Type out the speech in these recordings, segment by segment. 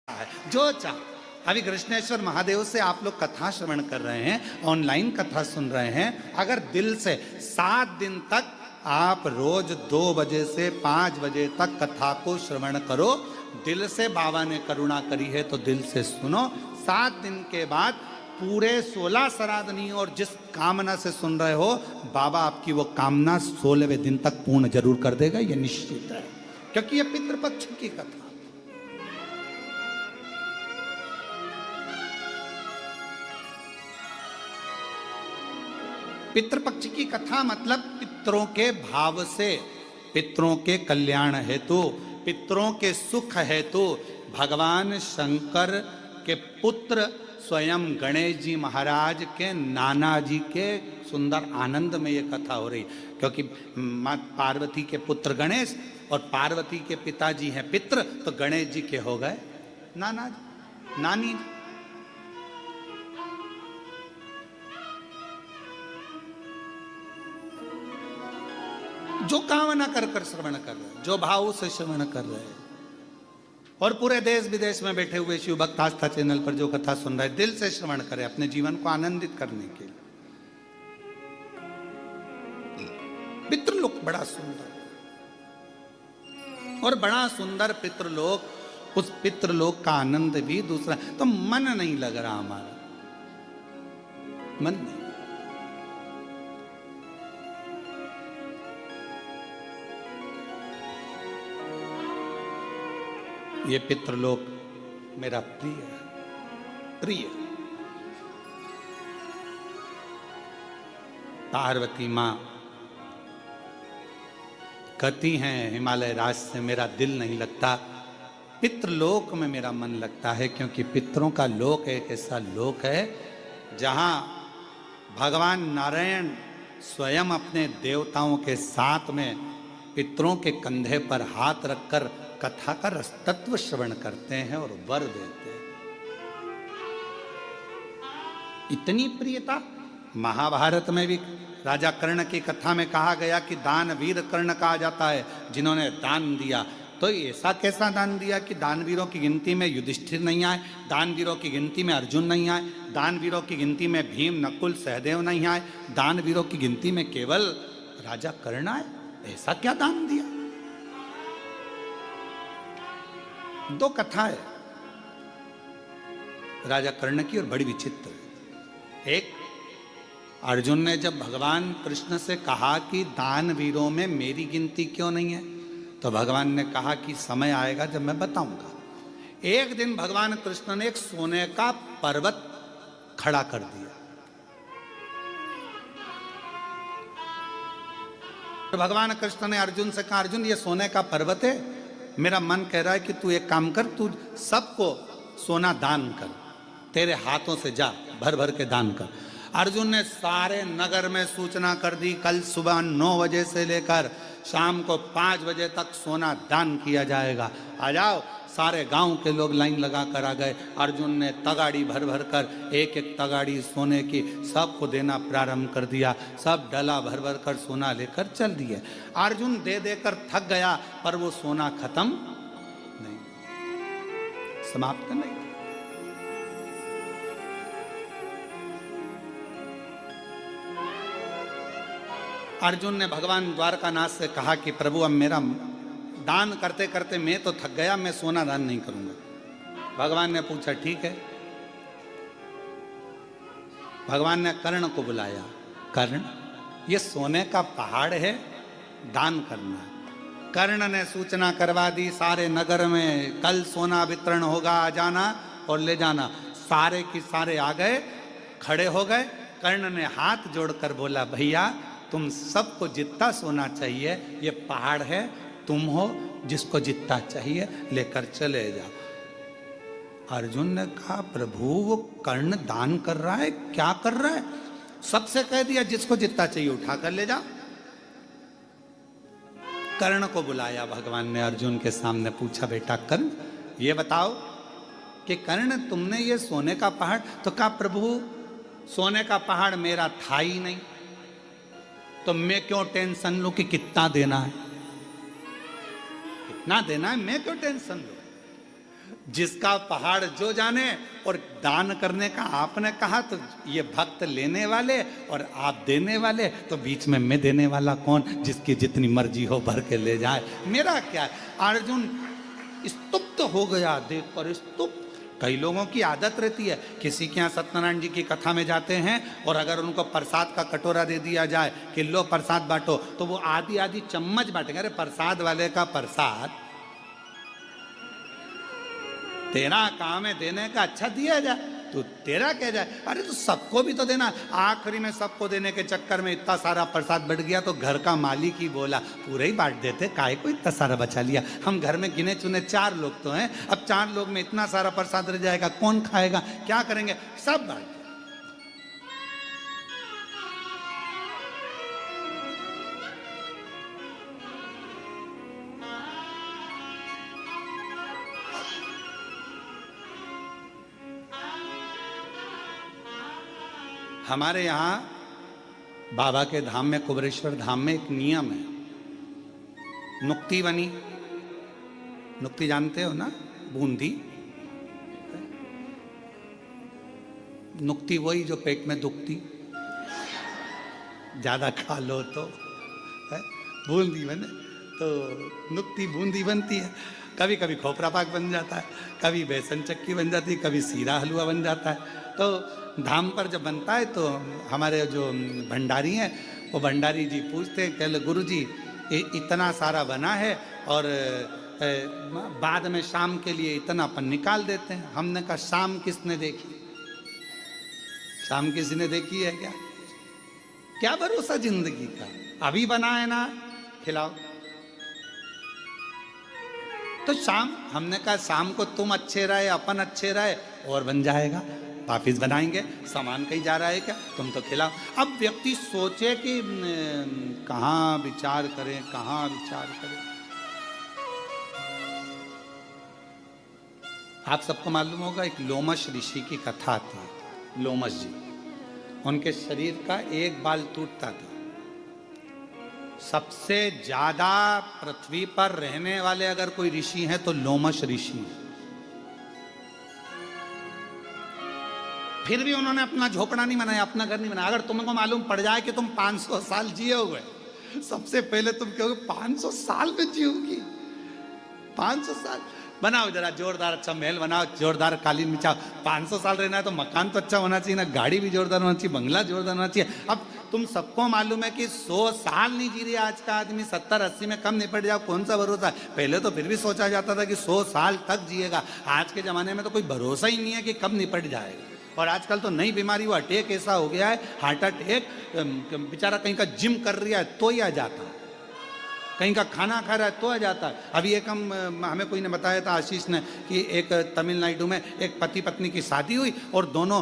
है जो चाह। अभी कृष्णेश्वर महादेव से आप लोग कथा श्रवण कर रहे हैं, ऑनलाइन कथा सुन रहे हैं। अगर दिल से 7 दिन तक आप रोज 2 बजे से 5 बजे तक कथा को श्रवण करो, दिल से बाबा ने करुणा करी है तो दिल से सुनो। 7 दिन के बाद पूरे 16 श्राद्धनी और जिस कामना से सुन रहे हो, बाबा आपकी वो कामना 16वें दिन तक पूर्ण जरूर कर देगा, ये निश्चित है, क्योंकि ये पितृपक्ष की कथा। पितृपक्ष की कथा मतलब पितरों के भाव से, पितरों के कल्याण हेतु, पितरों के सुख हेतु भगवान शंकर के पुत्र स्वयं गणेश जी महाराज के नाना जी के सुंदर आनंद में ये कथा हो रही, क्योंकि माँ पार्वती के पुत्र गणेश और पार्वती के पिताजी हैं पितृ, तो गणेश जी के हो गए नाना जी, नानी जी। जो कामना कर कर श्रवण कर रहे हैं, जो भाव से श्रवण कर रहे हैं, और पूरे देश विदेश में बैठे हुए शिव भक्त आस्था चैनल पर जो कथा सुन रहे हैं, दिल से श्रवण करें अपने जीवन को आनंदित करने के लिए। पितृलोक बड़ा सुंदर और बड़ा सुंदर पितृलोक, उस पितृलोक का आनंद भी दूसरा। तो मन नहीं लग रहा हमारा, मन नहीं। ये पितृलोक मेरा प्रिय प्रिय। पार्वती मां कहती हैं हिमालय राज से मेरा दिल नहीं लगता, पितृलोक में मेरा मन लगता है, क्योंकि पितरों का लोक एक ऐसा लोक है जहां भगवान नारायण स्वयं अपने देवताओं के साथ में पितरों के कंधे पर हाथ रखकर कथा का रसतत्व श्रवण करते हैं और वर देते हैं। इतनी प्रियता महाभारत में भी राजा कर्ण की कथा में कहा गया कि दानवीर कर्ण कहा जाता है जिन्होंने दान दिया। तो ऐसा कैसा दान दिया कि दानवीरों की गिनती में युधिष्ठिर नहीं आए, दानवीरों की गिनती में अर्जुन नहीं आए, दानवीरों की गिनती में भीम नकुल सहदेव नहीं आए, दानवीरों की गिनती में केवल राजा कर्ण आए। ऐसा क्या दान दिया? 2 कथा है राजा कर्ण की और बड़ी विचित्र। एक, अर्जुन ने जब भगवान कृष्ण से कहा कि दानवीरों में मेरी गिनती क्यों नहीं है, तो भगवान ने कहा कि समय आएगा जब मैं बताऊंगा। एक दिन भगवान कृष्ण ने एक सोने का पर्वत खड़ा कर दिया। तो भगवान कृष्ण ने अर्जुन से कहा, अर्जुन ये सोने का पर्वत है, मेरा मन कह रहा है कि तू एक काम कर, तू सबको सोना दान कर, तेरे हाथों से जा भर भर के दान कर। अर्जुन ने सारे नगर में सूचना कर दी, कल सुबह 9 बजे से लेकर शाम को 5 बजे तक सोना दान किया जाएगा, आ जाओ। सारे गांव के लोग लाइन लगा कर आ गए। अर्जुन ने तगाड़ी भर भर कर एक एक तगाड़ी सोने की सबको देना प्रारंभ कर दिया। सब डला भर भर कर सोना लेकर चल दिए। अर्जुन दे देकर थक गया, पर वो सोना खत्म नहीं, समाप्त नहीं। अर्जुन ने भगवान द्वारकानाथ से कहा कि प्रभु अब मेरा दान करते करते मैं तो थक गया, मैं सोना दान नहीं करूंगा। भगवान ने पूछा ठीक है। भगवान ने कर्ण को बुलाया, कर्ण ये सोने का पहाड़ है, दान करना है। कर्ण ने सूचना करवा दी सारे नगर में, कल सोना वितरण होगा, आ जाना और ले जाना। सारे की सारे आ गए, खड़े हो गए। कर्ण ने हाथ जोड़कर बोला, भैया तुम सबको जितना सोना चाहिए, ये पहाड़ है, तुम हो जिसको जितना चाहिए लेकर चले जाओ। अर्जुन ने कहा, प्रभु वो कर्ण दान कर रहा है, क्या कर रहा है? सबसे कह दिया जिसको जितना चाहिए उठा कर ले जाओ। कर्ण को बुलाया भगवान ने, अर्जुन के सामने पूछा, बेटा कर्ण ये बताओ कि कर्ण तुमने ये सोने का पहाड़, तो कहा प्रभु सोने का पहाड़ मेरा था ही नहीं, तो मैं क्यों टेंशन लूं कि कितना देना है, कितना देना है, मैं क्यों टेंशन लूं। जिसका पहाड़ जो जाने। और दान करने का आपने कहा तो ये भक्त लेने वाले और आप देने वाले, तो बीच में मैं देने वाला कौन? जिसकी जितनी मर्जी हो भर के ले जाए, मेरा क्या है। अर्जुन स्तुप्त हो गया देख कर, स्तुप्त। कई लोगों की आदत रहती है, किसी के यहाँ सत्यनारायण जी की कथा में जाते हैं और अगर उनको प्रसाद का कटोरा दे दिया जाए कि लो प्रसाद बांटो, तो वो आधी आधी चम्मच बांटेंगे। अरे प्रसाद वाले का प्रसाद तेरा काम है देने का, अच्छा दिया जाए, तो तेरा कह जाए। अरे तो सबको भी तो देना। आखिरी में सबको देने के चक्कर में इतना सारा प्रसाद बढ़ गया तो घर का मालिक ही बोला पूरे ही बांट देते, काहे को इतना सारा बचा लिया। हम घर में गिने चुने 4 लोग तो हैं, अब 4 लोग में इतना सारा प्रसाद रह जाएगा, कौन खाएगा, क्या करेंगे, सब बांट। हमारे यहाँ बाबा के धाम में, कुबरेश्वर धाम में एक नियम है, नुक्ति बनी। नुक्ति जानते हो ना, बूंदी। नुक्ति वही जो पेट में दुखती, ज्यादा खा लो तो बूंदी बने, तो नुक्ति बूंदी बनती है। कभी कभी खोपरा पाक बन जाता है, कभी बेसन चक्की बन जाती है, कभी सीरा हलवा बन जाता है। तो धाम पर जब बनता है तो हमारे जो भंडारी हैं वो भंडारी जी पूछते हैं, कह गुरु जी इतना सारा बना है और बाद में शाम के लिए इतना अपन निकाल देते हैं। हमने कहा शाम किसने देखी, शाम किसी ने देखी है क्या? क्या भरोसा जिंदगी का, अभी बना है ना, खिलाओ। तो शाम, हमने कहा शाम को तुम अच्छे रहे, अपन अच्छे रहे और बन जाएगा, वापिस बनाएंगे। सामान कहीं जा रहा है क्या, तुम तो खिलाओ। अब व्यक्ति सोचे कि कहाँ विचार करें, कहाँ विचार करें। आप सबको मालूम होगा एक लोमश ऋषि की कथा आती है। लोमश जी, उनके शरीर का एक बाल टूटता था। सबसे ज्यादा पृथ्वी पर रहने वाले अगर कोई ऋषि हैं तो लोमश ऋषि हैं। फिर भी उन्होंने अपना झोपड़ा नहीं बनाया, अपना घर नहीं बनाया। अगर तुमको मालूम पड़ जाए कि तुम 500 साल जिए हुए, सबसे पहले तुम कहोगे 500 साल में जियोगी, 500 साल बनाओ, जरा जोरदार अच्छा महल बनाओ, जोरदार कालीन बिछाओ। 500 साल रहना है तो मकान तो अच्छा होना चाहिए ना, गाड़ी भी जोरदार होना चाहिए, बंगला जोरदार होना चाहिए। अब तुम सबको मालूम है कि 100 साल नहीं जी रही आज का आदमी, 70-80 में कम निपट जाओ, कौन सा भरोसा है। पहले तो फिर भी सोचा जाता था कि 100 साल तक जिएगा, आज के जमाने में तो कोई भरोसा ही नहीं है कि कब निपट जाएगा। और आजकल तो नई बीमारी, वो अटैक ऐसा हो गया है, हार्ट अटैक, बेचारा कहीं का जिम कर रहा है तो ही आ जाता है, कहीं का खाना खा रहा है तो आ जाता है। अभी एक हमें कोई ने बताया था, आशीष ने, कि एक तमिलनाडु में एक पति पत्नी की शादी हुई और दोनों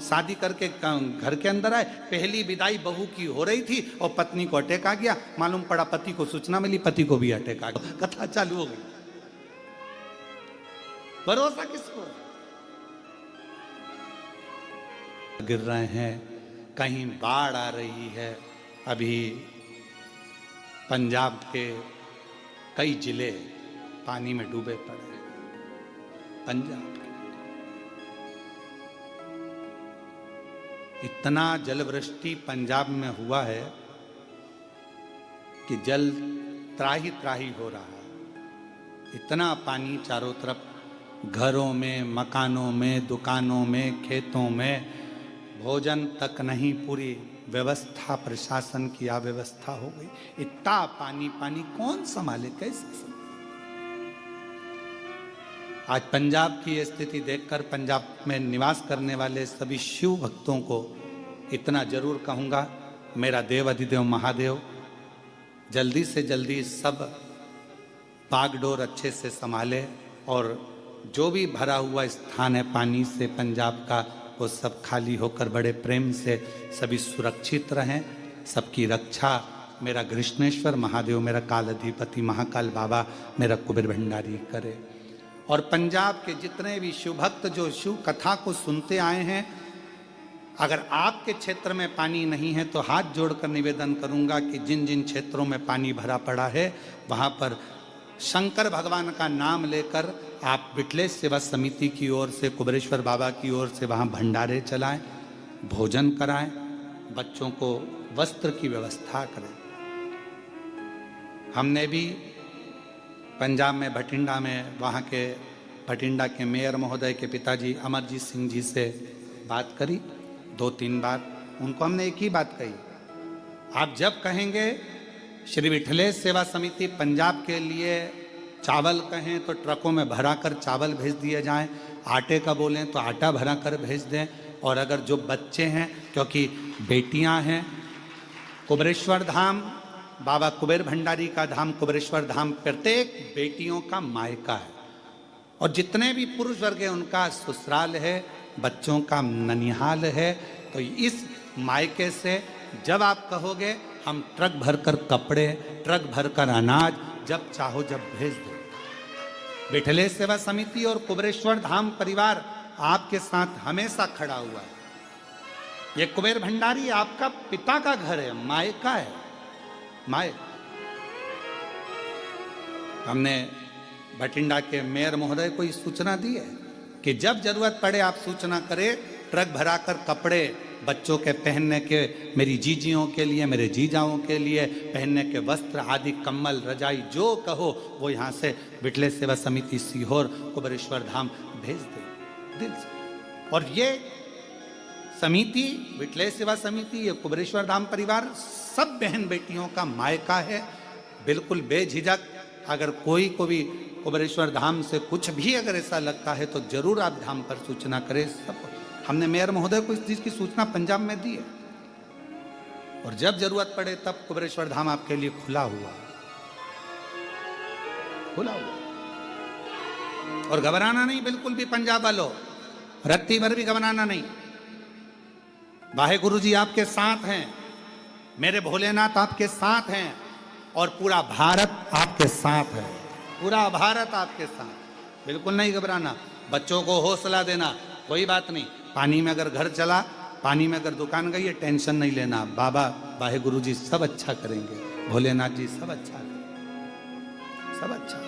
शादी करके घर के अंदर आए। पहली विदाई बहू की हो रही थी और पत्नी को अटैक आ गया। मालूम पड़ा पति को सूचना मिली, पति को भी अटैक आ गया। कथा चालू हो गई। भरोसा किसको? गिर रहे हैं, कहीं बाढ़ आ रही है। अभी पंजाब के कई जिले पानी में डूबे पड़े हैं। पंजाब इतना जलवृष्टि पंजाब में हुआ है कि जल त्राही त्राही हो रहा है। इतना पानी चारों तरफ, घरों में, मकानों में, दुकानों में, खेतों में, भोजन तक नहीं, पूरी व्यवस्था, प्रशासन की अव्यवस्था हो गई। इतना पानी, पानी कौन संभाले, कैसे संभाले? आज पंजाब की स्थिति देखकर पंजाब में निवास करने वाले सभी शिव भक्तों को इतना जरूर कहूंगा, मेरा देव अधिदेव महादेव जल्दी से जल्दी सब बागडोर अच्छे से संभाले और जो भी भरा हुआ स्थान है पानी से पंजाब का, वो सब खाली होकर बड़े प्रेम से सभी सुरक्षित रहें। सबकी रक्षा मेरा कृष्णेश्वर महादेव, मेरा काल अधिपति महाकाल बाबा, मेरा कुबेर भंडारी करे। और पंजाब के जितने भी शिव भक्त जो शिव कथा को सुनते आए हैं, अगर आपके क्षेत्र में पानी नहीं है तो हाथ जोड़कर निवेदन करूंगा कि जिन जिन क्षेत्रों में पानी भरा पड़ा है वहां पर शंकर भगवान का नाम लेकर आप विठलेश सेवा समिति की ओर से, कुबेरेश्वर बाबा की ओर से वहाँ भंडारे चलाएं, भोजन कराएं, बच्चों को वस्त्र की व्यवस्था करें। हमने भी पंजाब में भटिंडा में वहाँ के भटिंडा के मेयर महोदय के पिताजी अमरजीत सिंह जी से बात करी 2-3 बार। उनको हमने एक ही बात कही, आप जब कहेंगे श्री विठलेश सेवा समिति पंजाब के लिए चावल कहें तो ट्रकों में भरा कर चावल भेज दिए जाएं, आटे का बोलें तो आटा भरा कर भेज दें। और अगर जो बच्चे हैं, क्योंकि बेटियां हैं, कुबेरेश्वर धाम बाबा कुबेर भंडारी का धाम, कुबेरेश्वर धाम प्रत्येक बेटियों का मायका है, और जितने भी पुरुष वर्ग है उनका ससुराल है, बच्चों का ननिहाल है। तो इस मायके से जब आप कहोगे हम ट्रक भरकर कपड़े, ट्रक भरकर अनाज जब चाहो जब भेज दो। विठलेश सेवा समिति और कुबेरेश्वर धाम परिवार आपके साथ हमेशा खड़ा हुआ है। ये कुबेर भंडारी आपका पिता का घर है, मायका है, माय। हमने भटिंडा के मेयर महोदय को इस सूचना दी है कि जब जरूरत पड़े आप सूचना करें, ट्रक भराकर कपड़े बच्चों के पहनने के, मेरी जीजियों के लिए, मेरे जीजाओं के लिए पहनने के वस्त्र आदि, कम्बल, रजाई, जो कहो वो यहाँ से विठलेश सेवा समिति सीहोर कुबेरेश्वर धाम भेज दे दिल से। और ये समिति, विठलेश सेवा समिति, ये कुबेरेश्वर धाम परिवार सब बहन बेटियों का मायका है। बिल्कुल बेझिझक अगर कोई को भी कुबेरेश्वर धाम से कुछ भी अगर ऐसा लगता है तो जरूर आप धाम पर सूचना करें। सब हमने मेयर महोदय को इस चीज की सूचना पंजाब में दी है, और जब जरूरत पड़े तब कुबेरेश्वर धाम आपके लिए खुला हुआ, खुला हुआ। और घबराना नहीं बिल्कुल भी पंजाब वालों, रत्ती भर भी घबराना नहीं। वाहेगुरु जी आपके साथ हैं, मेरे भोलेनाथ आपके साथ हैं, और पूरा भारत आपके साथ है, पूरा भारत आपके साथ। बिल्कुल नहीं घबराना, बच्चों को हौसला देना, कोई बात नहीं। पानी में अगर घर चला, पानी में अगर दुकान गई है, टेंशन नहीं लेना, बाबा वाहेगुरु जी सब अच्छा करेंगे, भोलेनाथ जी सब अच्छा करेंगे, सब अच्छा,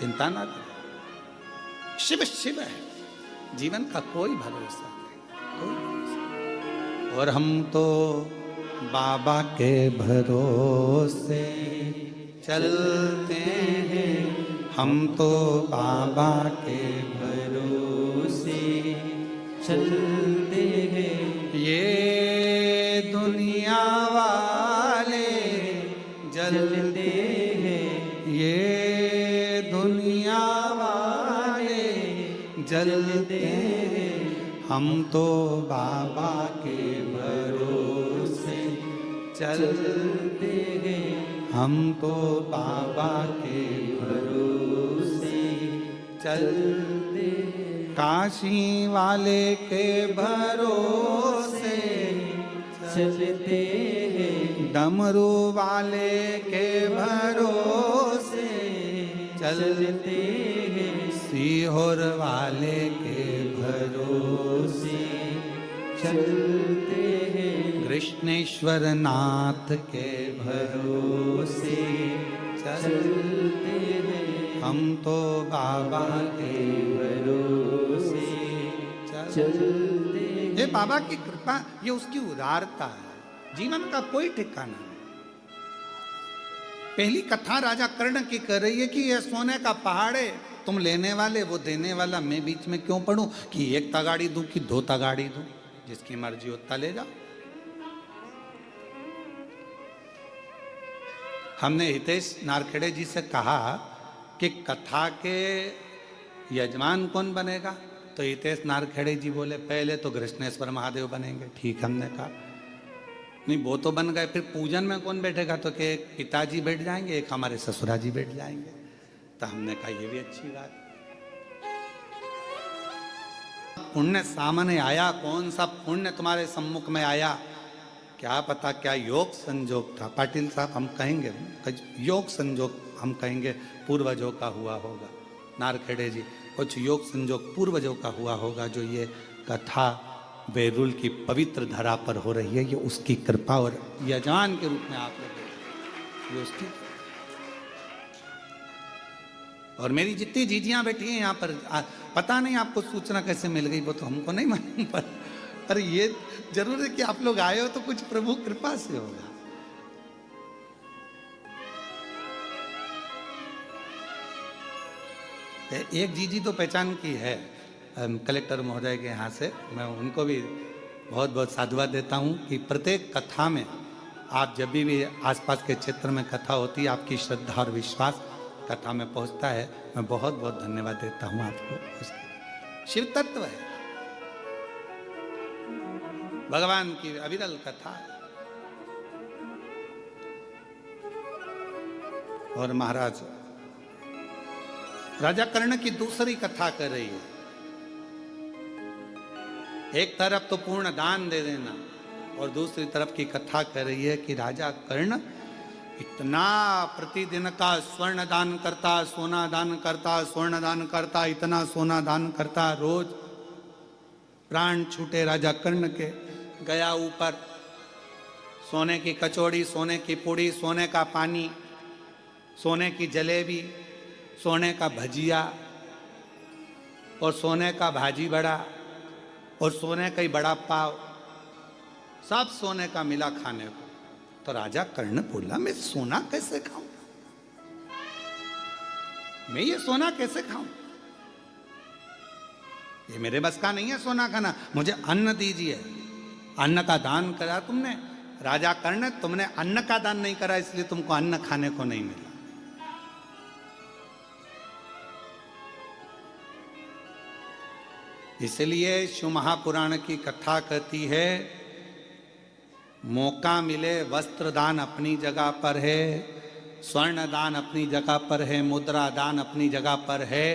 चिंता ना करें। शिव शिव है, जीवन का कोई भरोसा नहीं, कोई भरोसा। और हम तो बाबा के भरोसे चलते हैं, हम तो बाबा के भरोसे चलते हैं। ये दुनिया वाले जलते हैं, ये दुनिया वाले जलते हैं, हम तो बाबा के भरोसे चलते हैं, हम तो बाबा के भरोसे चलते हैं। काशी वाले के भरोसे चलते हैं, डमरू वाले के भरोसे चलते हैं, सीहोर वाले के भरोसे चलते हैं, कृष्णेश्वर नाथ के भरोसे चलते हैं, हम तो बाबा के भरोसे चलते हैं। ये बाबा की कृपा, ये उसकी उदारता है, जीवन का कोई ठिकाना नहीं। पहली कथा राजा कर्ण की कर रही है कि ये सोने का पहाड़ है, तुम लेने वाले वो देने वाला, मैं बीच में क्यों पढ़ूं कि एक तगाड़ी दूं कि 2 तगाड़ी दूं, जिसकी मर्जी उतना ले जाओ। हमने हितेश नारखेड़े जी से कहा कि कथा के यजमान कौन बनेगा, तो हितेश नारखेड़े जी बोले पहले तो कृष्णेश्वर महादेव बनेंगे। ठीक, हमने कहा नहीं वो तो बन गए, फिर पूजन में कौन बैठेगा, तो कि एक पिताजी बैठ जाएंगे, एक हमारे ससुरा जी बैठ जाएंगे। तो हमने कहा ये भी अच्छी बात। पुण्य सामने आया, कौन सा पुण्य तुम्हारे सम्मुख में आया, क्या पता क्या योग संजोग था। पाटिल साहब हम कहेंगे योग संजोग, हम कहेंगे पूर्वजों का हुआ होगा। नारखेड़े जी कुछ योग संजोग पूर्वजों का हुआ होगा, जो ये कथा बेरुल की पवित्र धरा पर हो रही है, ये उसकी कृपा और यजमान के रूप में आप लोग ये उसकी। और मेरी जितनी जीजियां बैठी हैं यहाँ पर, पता नहीं आपको सूचना कैसे मिल गई वो तो हमको नहीं मालूम, पर ये जरूर है कि आप लोग आए हो तो कुछ प्रभु कृपा से होगा। एक जीजी तो पहचान की है कलेक्टर महोदय के यहाँ से, मैं उनको भी बहुत बहुत साधुवाद देता हूँ कि प्रत्येक कथा में आप जब भी आसपास के क्षेत्र में कथा होती है, आपकी श्रद्धा और विश्वास कथा में पहुँचता है। मैं बहुत बहुत धन्यवाद देता हूँ आपको। शिव तत्व है, भगवान की अविरल कथा है। और महाराज राजा कर्ण की दूसरी कथा कर रही है। एक तरफ तो पूर्ण दान दे देना और दूसरी तरफ की कथा कर रही है कि राजा कर्ण इतना प्रतिदिन का स्वर्ण दान करता, सोना दान करता, स्वर्ण दान करता, इतना सोना दान करता, रोज प्राण छूटे राजा कर्ण के। गया ऊपर, सोने की कचौड़ी, सोने की पूड़ी, सोने का पानी, सोने की जलेबी, सोने का भजिया और सोने का भाजी बड़ा और सोने का ही बड़ा पाव, सब सोने का मिला खाने को। तो राजा कर्ण बोला, मैं सोना कैसे खाऊं, मैं ये सोना कैसे खाऊं, ये मेरे बस का नहीं है सोना खाना, मुझे अन्न दीजिए। अन्न का दान करा तुमने राजा कर्ण, तुमने अन्न का दान नहीं करा इसलिए तुमको अन्न खाने को नहीं मिला। इसलिए शिव महापुराण की कथा कहती है, मौका मिले वस्त्र दान अपनी जगह पर है, स्वर्ण दान अपनी जगह पर है, मुद्रा दान अपनी जगह पर है,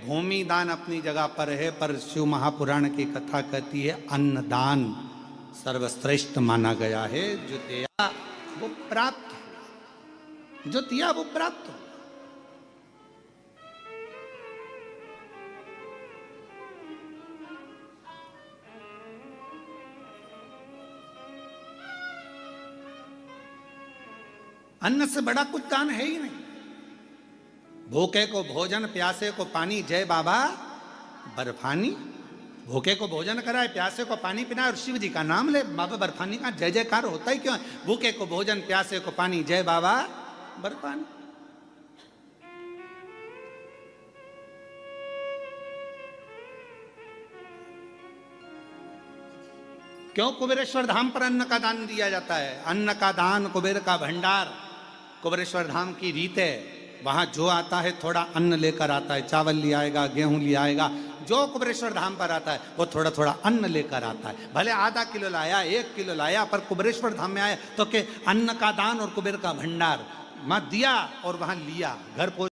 भूमि दान अपनी जगह पर है, पर शिव महापुराण की कथा कहती है अन्न दान सर्वश्रेष्ठ माना गया है। जो दिया वो प्राप्त, जो दिया वो प्राप्त। अन्न से बड़ा कुछ दान है ही नहीं। भूखे को भोजन, प्यासे को पानी, जय बाबा बर्फानी। भूखे को भोजन कराए, प्यासे को पानी पिलाए और शिव जी का नाम ले, बाबा बर्फानी का जय जयकार होता ही क्यों है। भूखे को भोजन, प्यासे को पानी, जय बाबा बर्फानी। क्यों कुबेरेश्वर धाम पर अन्न का दान दिया जाता है। अन्न का दान, कुबेर का भंडार, कुबेरेश्वर धाम की रीत है। वहां जो आता है थोड़ा अन्न लेकर आता है, चावल ले आएगा, गेहूं ले आएगा। जो कुबेरेश्वर धाम पर आता है वो थोड़ा थोड़ा अन्न लेकर आता है। भले आधा किलो लाया, 1 किलो लाया, पर कुबेरेश्वर धाम में आया तो के अन्न का दान और कुबेर का भंडार मत दिया और वहां लिया, घर पहुंच